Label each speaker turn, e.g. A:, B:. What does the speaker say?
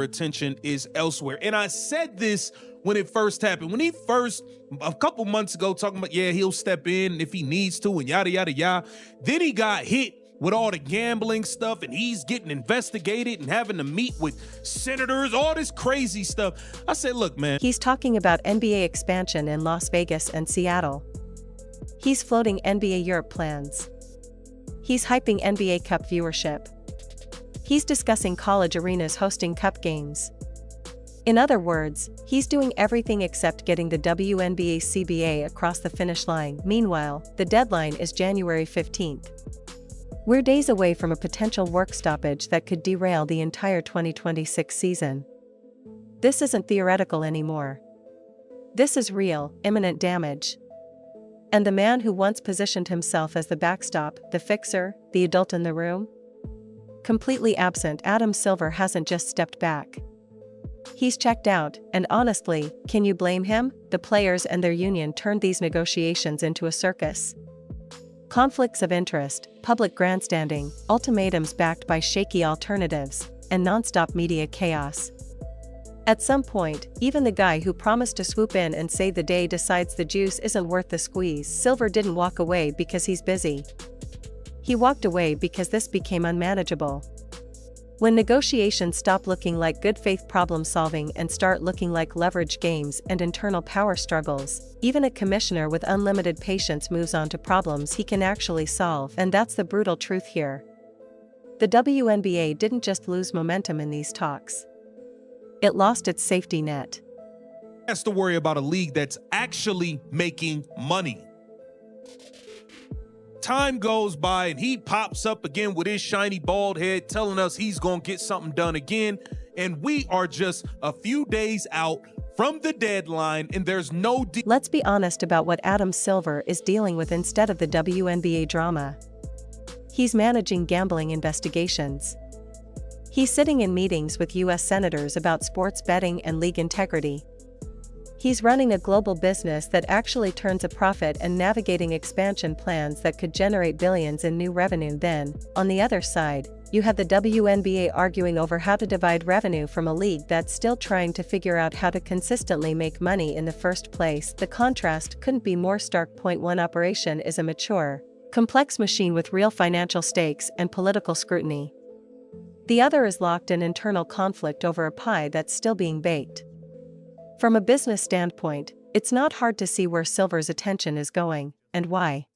A: attention is elsewhere. And I said this when it first happened. When he first, a couple months ago, talking about, yeah, he'll step in if he needs to and yada, yada, yada. Then he got hit with all the gambling stuff and he's getting investigated and having to meet with senators, all this crazy stuff. I said, look, man.
B: He's talking about NBA expansion in Las Vegas and Seattle. He's floating NBA Europe plans. He's hyping NBA Cup viewership. He's discussing college arenas hosting cup games. In other words, he's doing everything except getting the WNBA CBA across the finish line. Meanwhile, the deadline is January 15th. We're days away from a potential work stoppage that could derail the entire 2026 season. This isn't theoretical anymore. This is real, imminent damage. And the man who once positioned himself as the backstop, the fixer, the adult in the room? Completely absent, Adam Silver hasn't just stepped back. He's checked out, and honestly, can you blame him? The players and their union turned these negotiations into a circus. Conflicts of interest, public grandstanding, ultimatums backed by shaky alternatives, and non-stop media chaos. At some point, even the guy who promised to swoop in and save the day decides the juice isn't worth the squeeze. Silver didn't walk away because he's busy. He walked away because this became unmanageable. When negotiations stop looking like good faith problem solving and start looking like leverage games and internal power struggles, even a commissioner with unlimited patience moves on to problems he can actually solve, and that's the brutal truth here. The WNBA didn't just lose momentum in these talks. It lost its safety net.
A: Has to worry about a league that's actually making money. Time goes by and he pops up again with his shiny bald head telling us he's gonna get something done again, and we are just a few days out from the deadline and there's no deal.
B: Let's be honest about what Adam Silver is dealing with instead of the WNBA drama. He's managing gambling investigations. He's sitting in meetings with US senators about sports betting and league integrity. He's running a global business that actually turns a profit and navigating expansion plans that could generate billions in new revenue. Then, on the other side, you have the WNBA arguing over how to divide revenue from a league that's still trying to figure out how to consistently make money in the first place. The contrast couldn't be more stark. Point one: operation is a mature, complex machine with real financial stakes and political scrutiny. The other is locked in internal conflict over a pie that's still being baked. From a business standpoint, it's not hard to see where Silver's attention is going, and why.